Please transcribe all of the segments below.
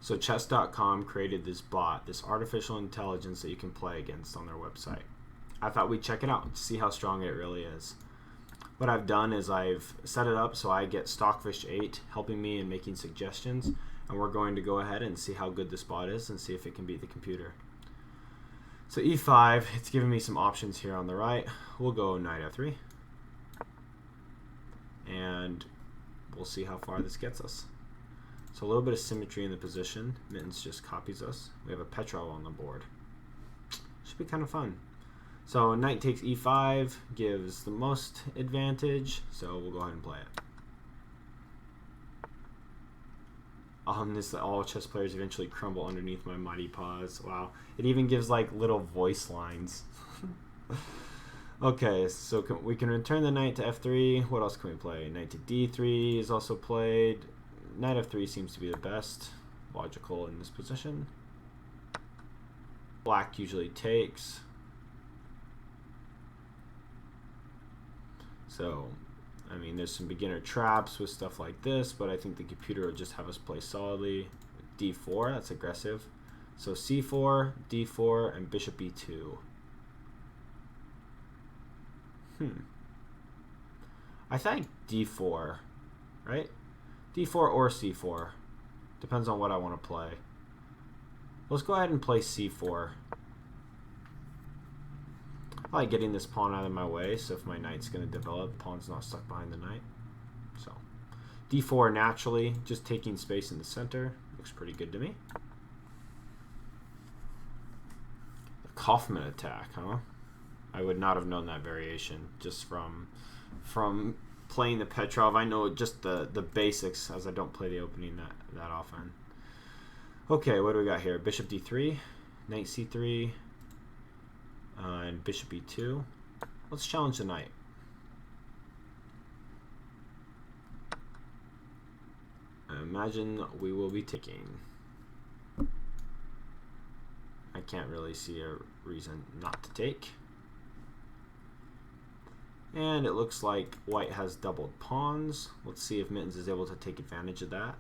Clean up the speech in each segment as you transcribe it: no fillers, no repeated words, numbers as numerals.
So chess.com created this bot, this artificial intelligence that you can play against on their website. I thought we'd check it out to see how strong it really is. What I've done is I've set it up so I get stockfish 8 helping me and making suggestions, and we're going to go ahead and see how good this bot is and see if it can beat the computer. So e5, it's giving me some options here on the right. We'll go knight f3, and we'll see how far this gets us. So a little bit of symmetry in the position. Mittens just copies us. We have a Petrov on the board. Should be kind of fun. So knight takes e5 gives the most advantage, so we'll go ahead and play it. All chess players eventually crumble underneath my mighty paws. Wow. It even gives like little voice lines. Okay, so we can return the knight to f3. What else can we play? Knight to d3 is also played. Knight f3 seems to be the best. Logical in this position. Black usually takes. So, I mean, there's some beginner traps with stuff like this, but I think the computer will just have us play solidly. d4, that's aggressive. So c4, d4, and bishop e2. I think d4, right? d4 or c4. Depends on what I want to play. Let's go ahead and play c4. I like getting this pawn out of my way, so if my knight's going to develop, the pawn's not stuck behind the knight. So d4 naturally, just taking space in the center. Looks pretty good to me. The Kaufman attack, huh? I would not have known that variation just from playing the Petrov. I know just the basics, as I don't play the opening that often. Okay, what do we got here? Bishop d3, knight c3, and bishop e2. Let's challenge the knight. I imagine we will be taking. I can't really see a reason not to take. And it looks like white has doubled pawns. Let's see if Mittens is able to take advantage of that.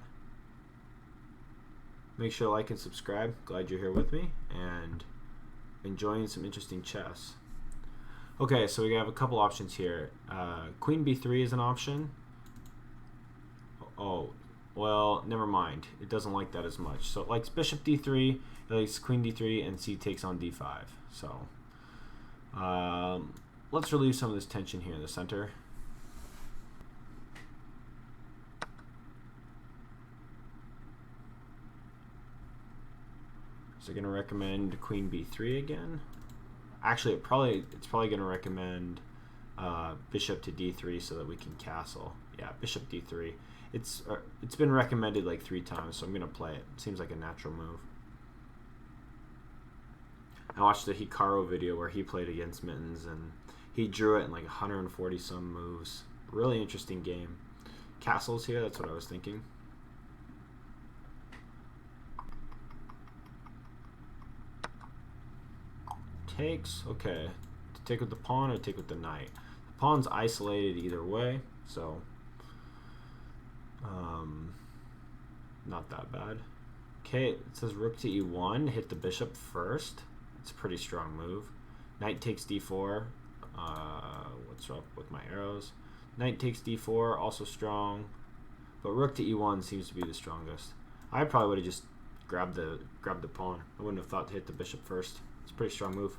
Make sure to like and subscribe. Glad you're here with me and enjoying some interesting chess. Okay, so we have a couple options here. Queen b3 is an option. Oh, well, never mind. It doesn't like that as much. So it likes bishop d3, it likes queen d3, and c takes on d5. So let's relieve some of this tension here in the center. So going to recommend queen b3 again. Actually, it's probably going to recommend bishop to d3 so that we can castle. Yeah, bishop d3. It's been recommended like 3 times, so I'm going to play it. Seems like a natural move. I watched the Hikaru video where he played against Mittens, and he drew it in like 140 some moves. Really interesting game. Castles here, that's what I was thinking. Takes, okay. To take with the pawn or take with the knight. The pawn's isolated either way, so not that bad. Okay, it says rook to e1, hit the bishop first. It's a pretty strong move. Knight takes d4. What's up with my arrows? Knight takes d4, also strong. But rook to e1 seems to be the strongest. I probably would have just grabbed the pawn. I wouldn't have thought to hit the bishop first. It's a pretty strong move.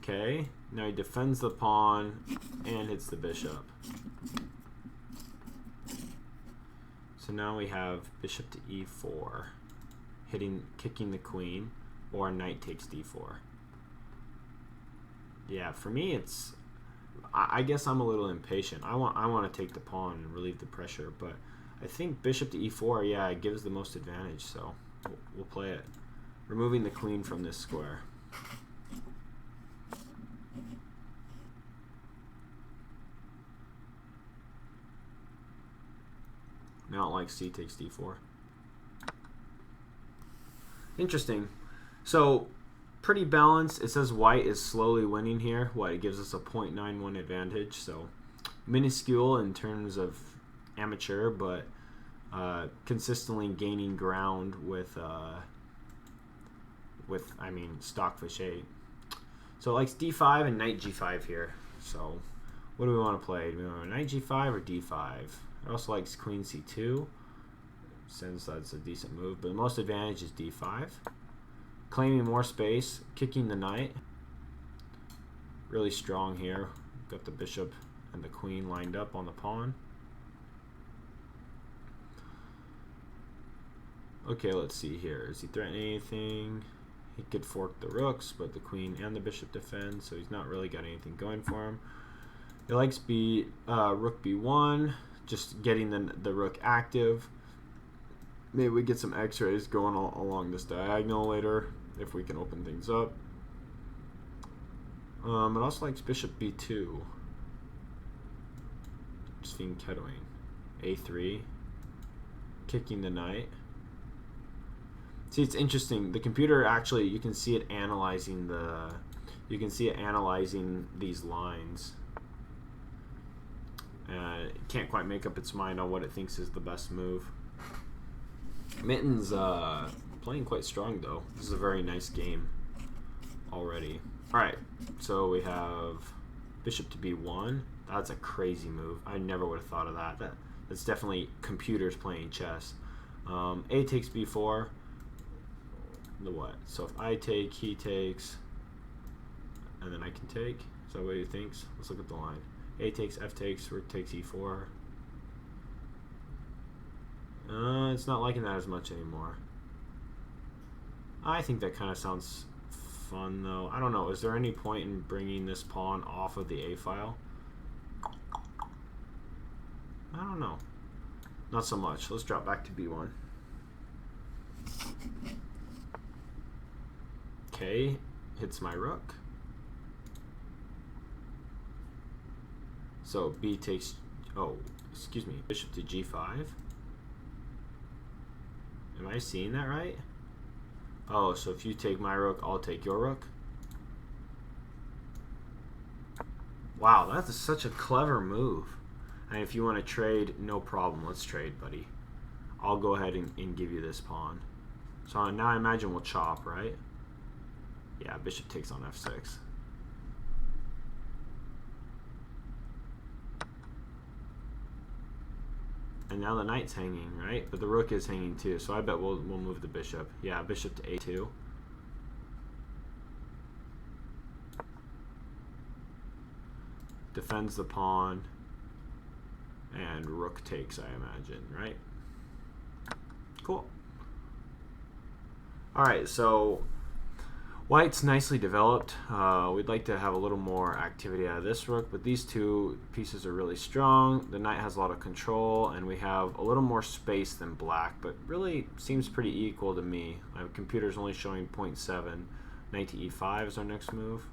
Okay, now he defends the pawn and hits the bishop. So now we have bishop to e4, kicking the queen, or knight takes d4. Yeah, for me it's, I guess I'm a little impatient. I want to take the pawn and relieve the pressure, but I think bishop to e4, yeah, it gives the most advantage, so we'll play it. Removing the queen from this square. Now it likes c takes d4. Interesting. So pretty balanced. It says white is slowly winning here. White gives us a 0.91 advantage, so minuscule in terms of amateur, but consistently gaining ground with stockfish 8. So it likes d5 and knight g5 here. So what do we want to play? Do we want knight g5 or d5? It also likes queen c2, since that's a decent move, but the most advantage is d5. Claiming more space, kicking the knight. Really strong here. Got the bishop and the queen lined up on the pawn. Okay, let's see here. Is he threatening anything? He could fork the rooks, but the queen and the bishop defend, so he's not really got anything going for him. He likes rook b1, just getting the rook active. Maybe we get some x-rays going along this diagonal later, if we can open things up. It also likes bishop b2. Just fianchettoing. a3. Kicking the knight. See, it's interesting. The computer actually, you can see it analyzing these lines. It can't quite make up its mind on what it thinks is the best move. Mittens playing quite strong though. This is a very nice game already. Alright, so we have bishop to b1. That's a crazy move. I never would have thought of that. That's definitely computers playing chess. A takes b4. The what? So if I take, he takes, and then I can take. Is that what he thinks? Let's look at the line. A takes, F takes, rook takes e4. It's not liking that as much anymore. I think that kind of sounds fun though. I don't know. Is there any point in bringing this pawn off of the A file? I don't know. Not so much. Let's drop back to b1. Okay, hits my rook. So B takes, bishop to g5. Am I seeing that right? Oh, so if you take my rook, I'll take your rook. Wow, that's such a clever move. And if you want to trade, no problem. Let's trade, buddy. I'll go ahead and give you this pawn. So now I imagine we'll chop, right? Yeah, bishop takes on f6. And now the knight's hanging, right? But the rook is hanging too, so I bet we'll move the bishop. Yeah, bishop to a2. Defends the pawn. And rook takes, I imagine, right? Cool. Alright, so white's nicely developed. We'd like to have a little more activity out of this rook, but these two pieces are really strong. The knight has a lot of control, and we have a little more space than black, but really seems pretty equal to me. My computer's only showing 0.7. Knight to e5 is our next move.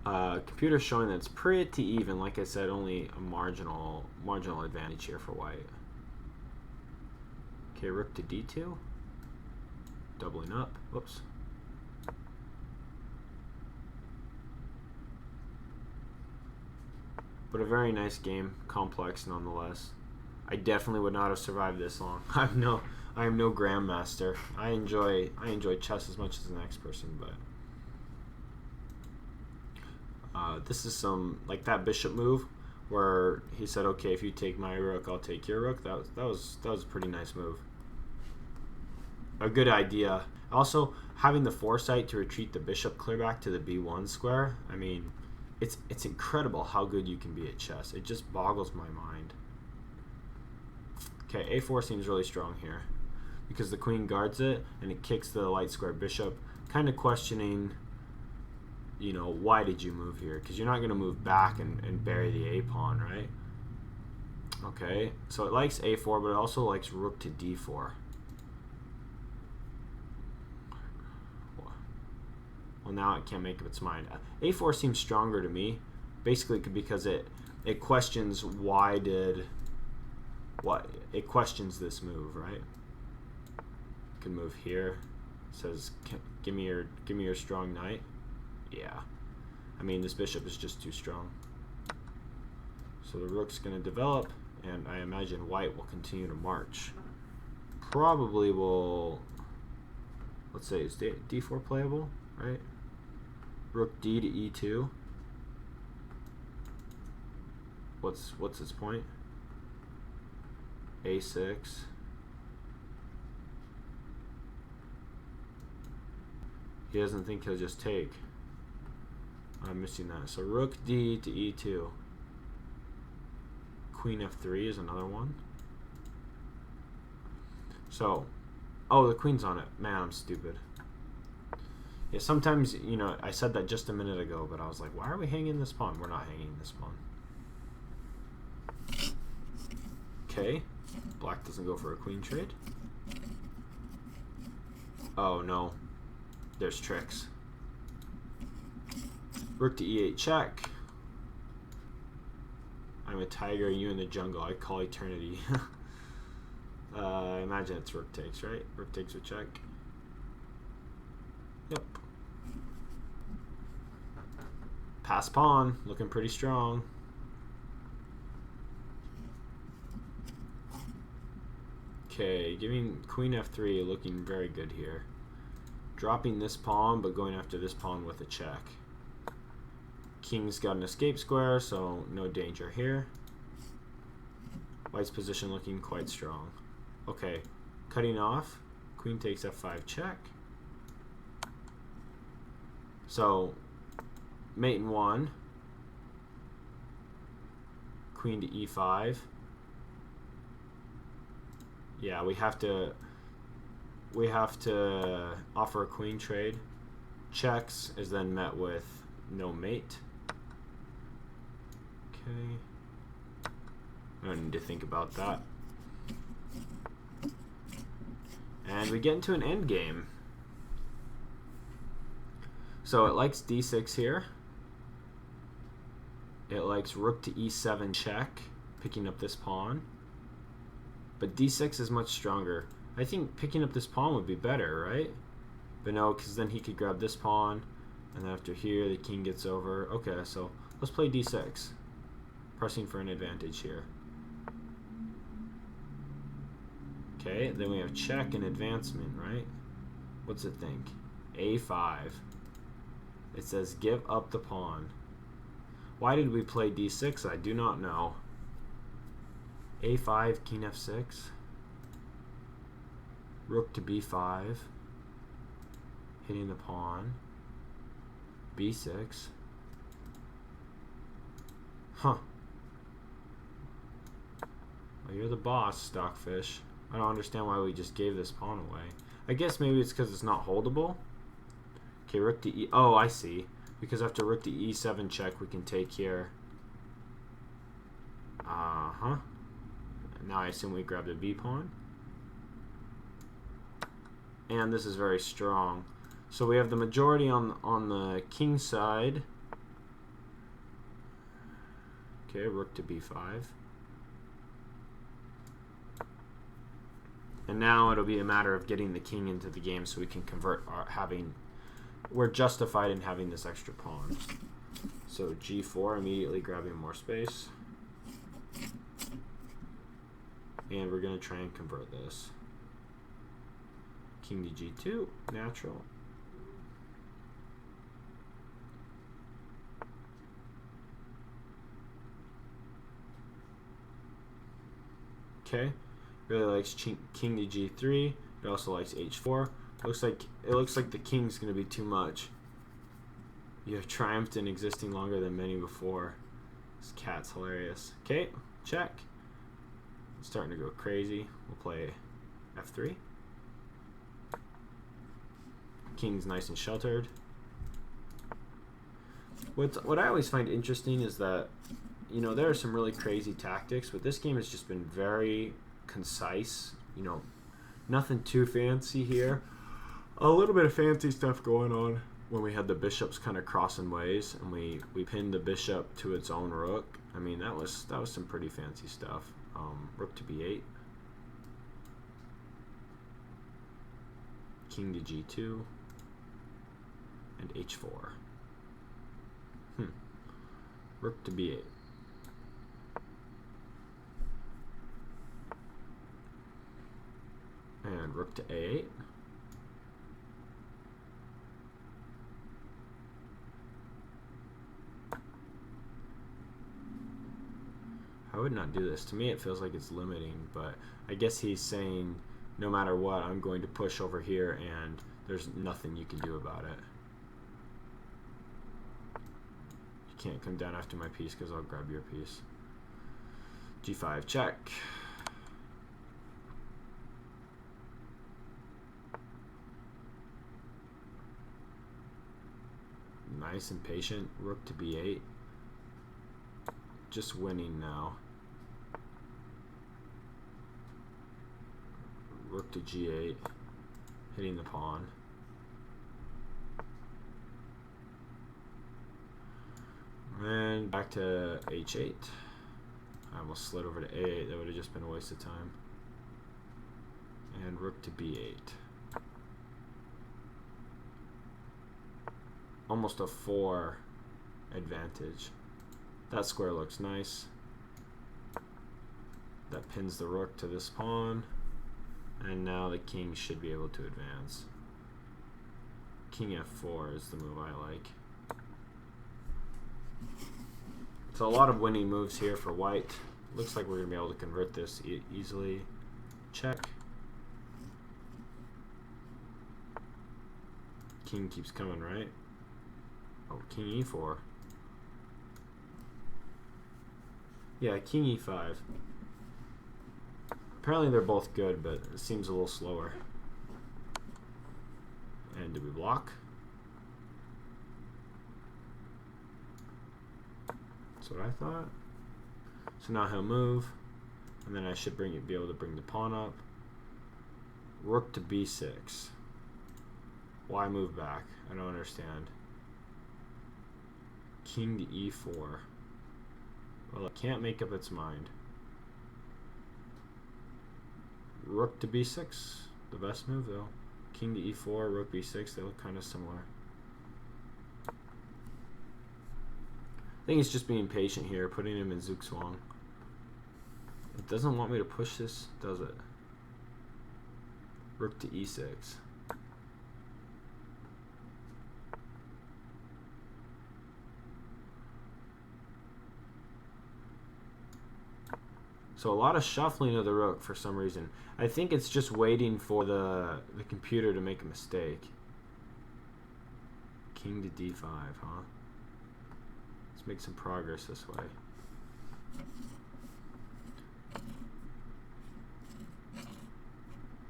Computer's showing that it's pretty even. Like I said, only a marginal advantage here for white. Okay, rook to d2. Doubling up. Whoops. But a very nice game, complex nonetheless. I definitely would not have survived this long. I am no grandmaster. I enjoy chess as much as the next person, but this is some, like that bishop move where he said, okay, if you take my rook, I'll take your rook. That was a pretty nice move. A good idea. Also, having the foresight to retreat the bishop clear back to the b1 square. I mean, it's incredible how good you can be at chess. It just boggles my mind. Okay, a4 seems really strong here because the queen guards it and it kicks the light square bishop, kind of questioning, you know, why did you move here? Because you're not going to move back and bury the a pawn, right? Okay, so it likes a4, but it also likes rook to d4. Well, now it can't make up its mind. A4 seems stronger to me, basically because it questions it questions this move, right? You can move here. It says, give me your strong knight. Yeah, I mean this bishop is just too strong. So the rook's going to develop, and I imagine white will continue to march. Probably will, let's say, is d4 playable, right? Rook d to e2. What's his point? a6. He doesn't think he'll just take. I'm missing that. So rook d to e2. Queen f3 is another one. So, oh, the queen's on it. Man, I'm stupid. Yeah, sometimes, you know, I said that just a minute ago, but I was like, why are we hanging this pawn? We're not hanging this pawn. Okay. Black doesn't go for a queen trade. Oh, no. There's tricks. Rook to e8 check. I'm a tiger, you in the jungle. I call eternity. I imagine it's rook takes, right? Rook takes with check. Yep. Pass pawn, looking pretty strong. Okay, giving queen f3, looking very good here. Dropping this pawn, but going after this pawn with a check. King's got an escape square, so no danger here. White's position looking quite strong. Okay, cutting off. Queen takes f5 check. So, mate in 1. Queen to e5. Yeah, we have to offer a queen trade. Checks is then met with no mate. Okay. I don't need to think about that. And we get into an end game. So it likes d6 here. It likes rook to e7 check, picking up this pawn. But d6 is much stronger. I think picking up this pawn would be better, right? But no, because then he could grab this pawn, and then after here the king gets over. Okay, so let's play d6. Pressing for an advantage here. Okay, then we have check and advancement, right? What's it think? a5. It says give up the pawn. Why did we play d6? I do not know. a5, king f6. Rook to b5. Hitting the pawn. b6. Huh. Well, you're the boss, stockfish. I don't understand why we just gave this pawn away. I guess maybe it's because it's not holdable. Okay, rook to e... Oh, I see. Because after rook to e7 check, we can take here. Uh-huh. Now I assume we grab the b pawn. And this is very strong. So we have the majority on the king side. Okay, rook to b5. And now it'll be a matter of getting the king into the game so we can convert our we're justified in having this extra pawn. So g4, immediately grabbing more space. And we're going to try and convert this. King to g2, natural. Okay, really likes king to g3. It also likes h4. It looks like the king's going to be too much. You have triumphed in existing longer than many before. This cat's hilarious. Okay, check. It's starting to go crazy. We'll play f3. King's nice and sheltered. What I always find interesting is that, you know, there are some really crazy tactics, but this game has just been very concise. You know, nothing too fancy here. A little bit of fancy stuff going on when we had the bishops kind of crossing ways, and we pinned the bishop to its own rook. I mean, that was some pretty fancy stuff. Rook to b8. King to g2. And h4. Rook to b8. rook to a8. I would not do this. To me, it feels like it's limiting, but I guess he's saying no matter what, I'm going to push over here and there's nothing you can do about it. You can't come down after my piece because I'll grab your piece. G5 check. Nice and patient. Rook to b8. Just winning now. Rook to g8, hitting the pawn. And back to h8. I almost slid over to a8. That would have just been a waste of time. And rook to b8. Almost a 4 advantage. That square looks nice. That pins the rook to this pawn. And now the king should be able to advance. King f4 is the move I like. So a lot of winning moves here for white. Looks like we're going to be able to convert this easily. Check. King keeps coming, right? Oh, king e4. Yeah, king e5. Apparently they're both good, but it seems a little slower. And do we block? That's what I thought. So now he'll move, and then I should be able to bring the pawn up. Rook to b6. Why move back? I don't understand. King to e4. Well, it can't make up its mind. Rook to b6, the best move though. King to e4, rook b6, they look kind of similar. I think it's just being patient here, putting him in zugzwang. It doesn't want me to push this, does it? Rook to e6. So a lot of shuffling of the rook for some reason. I think it's just waiting for the computer to make a mistake. King to d5, huh? Let's make some progress this way.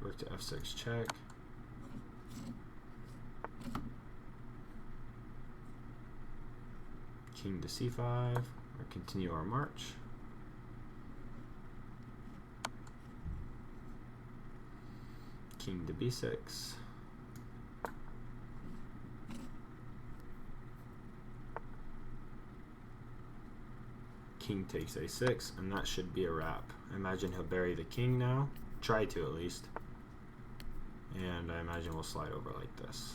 Rook to f6 check. King to c5. Or continue our march. King to b6. King takes a6, and that should be a wrap. I imagine he'll bury the king now. Try to, at least. And I imagine we'll slide over like this.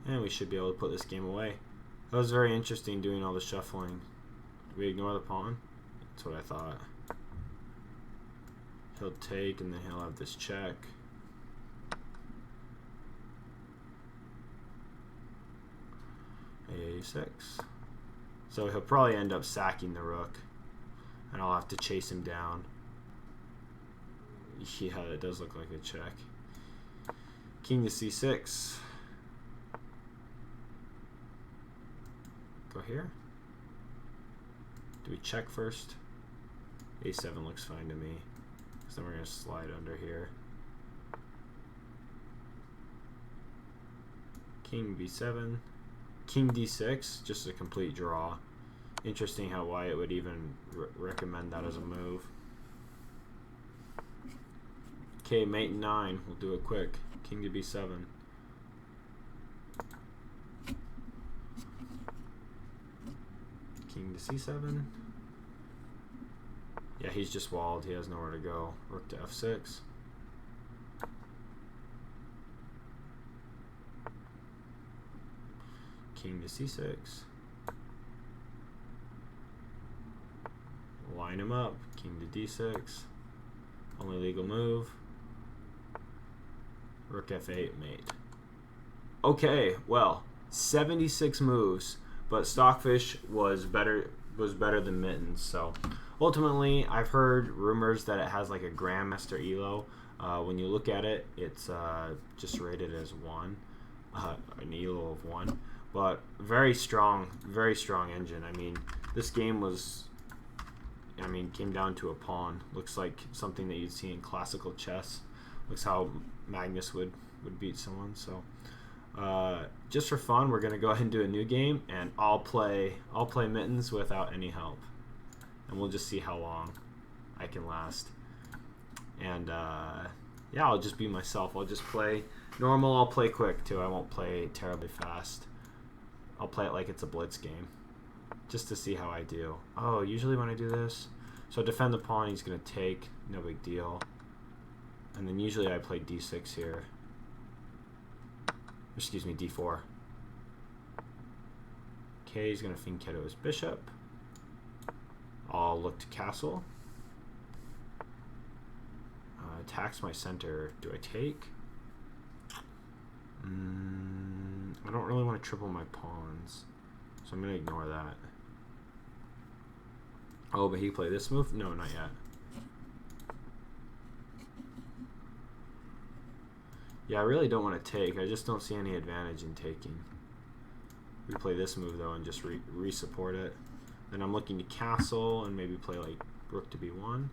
And we should be able to put this game away. That was very interesting doing all the shuffling. Do we ignore the pawn? That's what I thought. He'll take, and then he'll have this check. A6. So he'll probably end up sacking the rook, and I'll have to chase him down. Yeah, it does look like a check. King to c6. Go here. Do we check first? a7 looks fine to me. So then we're going to slide under here. King b7. King d6, just a complete draw. Interesting how Wyatt would even recommend that as a move. Okay, mate 9. We'll do it quick. King to b7. King to c7. Yeah, he's just walled. He has nowhere to go. Rook to f6. King to c6. Line line him up. King to d6. Only legal move. Rook f8, mate. Okay, well, 76 moves, but Stockfish was better than Mittens. So ultimately, I've heard rumors that it has like a Grandmaster elo. When you look at it, it's just rated as 1, an elo of 1. But very strong engine. I mean, this game was, came down to a pawn. Looks like something that you'd see in classical chess. Looks how Magnus would beat someone. So just for fun, we're gonna go ahead and do a new game, and I'll play Mittens without any help, and we'll just see how long I can last. And yeah, I'll just be myself. I'll just play normal. I'll play quick too. I won't play terribly fast. I'll play it like it's a blitz game, just to see how I do. Oh, usually when I do this, so defend the pawn, he's gonna take, no big deal. And then usually I play d6 here. Excuse me, d4. Okay, he's gonna Fianchetto his bishop. I'll look to castle. Attacks my center. Do I take? I don't really want to triple my pawns, so I'm gonna ignore that. Oh, but he played this move? No, not yet. Yeah, I really don't want to take. I just don't see any advantage in taking. We play this move though and just re-support it. Then I'm looking to castle and maybe play like rook to b1.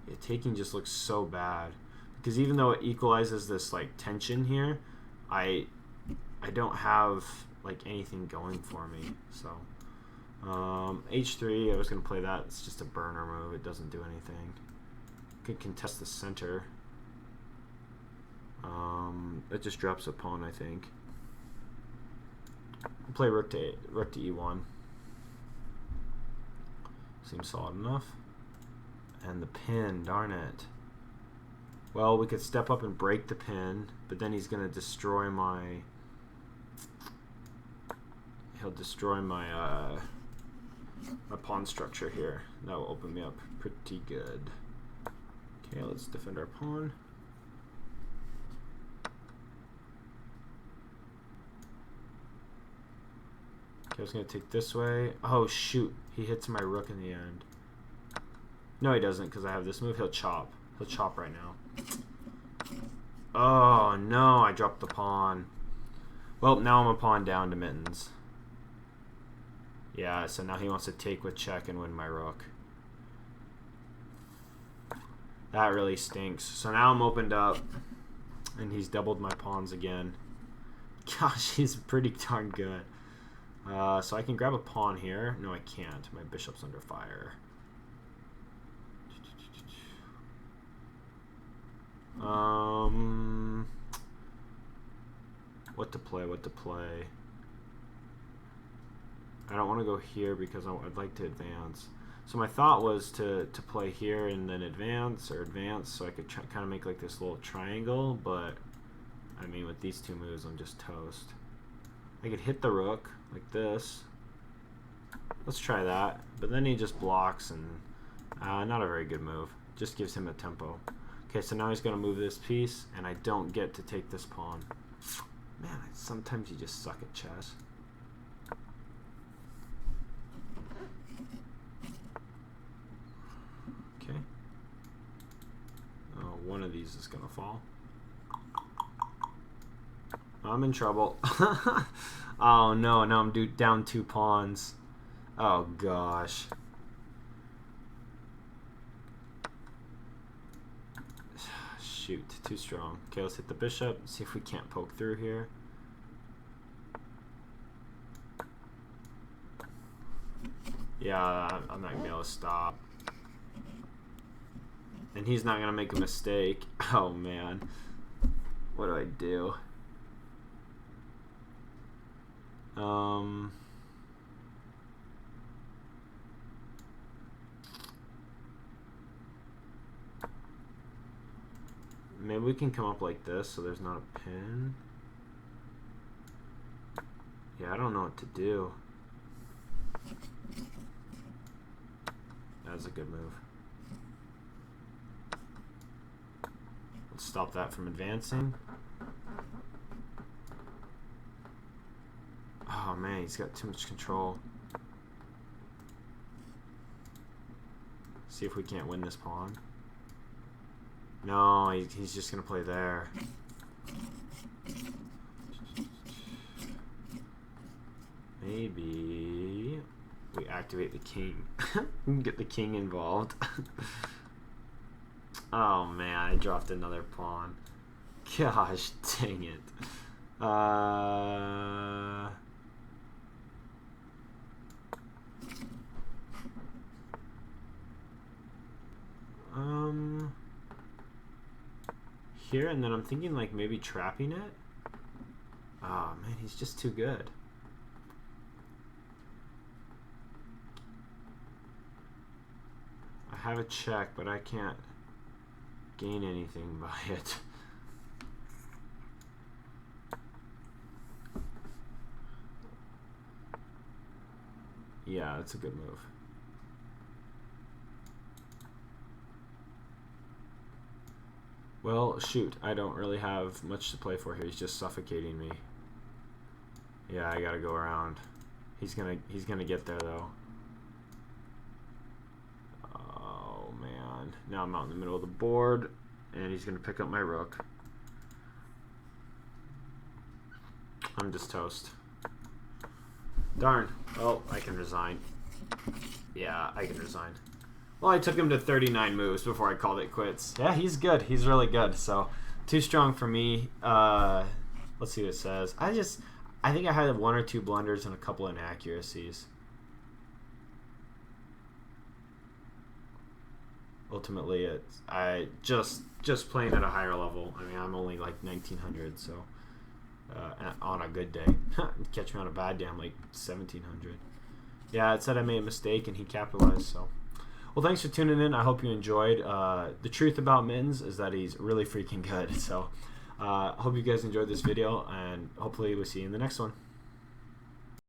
Yeah, taking just looks so bad because even though it equalizes this like tension here, I don't have like anything going for me. So h3, I was going to play that. It's just a burner move. It doesn't do anything. Could contest the center. It just drops a pawn, I think. I'll play rook to e1. Seems solid enough. And the pin, darn it. Well, we could step up and break the pin, but then he's going to destroy my... He'll destroy my my pawn structure here. That will open me up pretty good. Okay, let's defend our pawn. Okay, I was going to take this way. Oh, shoot. He hits my rook in the end. No, he doesn't, because I have this move. He'll chop. He'll chop right now. Oh, no. I dropped the pawn. Well, now I'm a pawn down to Mittens. Yeah, so now he wants to take with check and win my rook. That really stinks. So now I'm opened up, and he's doubled my pawns again. Gosh, he's pretty darn good. So I can grab a pawn here. No, I can't. My bishop's under fire. What to play? What to play? I don't want to go here because I'd like to advance. So my thought was to play here and then advance, so I could kind of make like this little triangle, but I mean with these two moves I'm just toast. I could hit the rook like this. Let's try that. But then he just blocks and not a very good move. Just gives him a tempo. Okay, so now he's going to move this piece and I don't get to take this pawn. Man, sometimes you just suck at chess. Okay. Oh, one of these is going to fall. I'm in trouble. Oh no, now I'm down 2 pawns. Oh gosh. Shoot, too strong. Okay, let's hit the bishop, see if we can't poke through here. Yeah, I'm not gonna be able to stop. And he's not gonna make a mistake. Oh man. What do I do? Maybe we can come up like this so there's not a pin. Yeah, I don't know what to do. That was a good move. Let's stop that from advancing. Oh man, he's got too much control. See if we can't win this pawn. No, he's just gonna play there. Maybe we activate the king. Get the king involved. Oh man, I dropped another pawn. Gosh, dang it. Here, and then I'm thinking like maybe trapping it. Oh man, he's just too good. I have a check, but I can't gain anything by it. Yeah, that's a good move. Well, shoot, I don't really have much to play for here. He's just suffocating me. Yeah, I gotta go around. He's gonna get there though. Oh man. Now I'm out in the middle of the board and he's gonna pick up my rook. I'm just toast. Darn. Oh, I can resign. Yeah, I can resign. Well, I took him to 39 moves before I called it quits. Yeah, he's good. He's really good. So, too strong for me. Let's see what it says. I think I had 1 or 2 blunders and a couple inaccuracies. Ultimately, I just playing at a higher level. I mean, I'm only like 1900, so on a good day. Catch me on a bad day, I'm like 1700. Yeah, it said I made a mistake and he capitalized, so. Well, thanks for tuning in. I hope you enjoyed. The truth about Mittens is that he's really freaking good. So I hope you guys enjoyed this video, and hopefully we'll see you in the next one.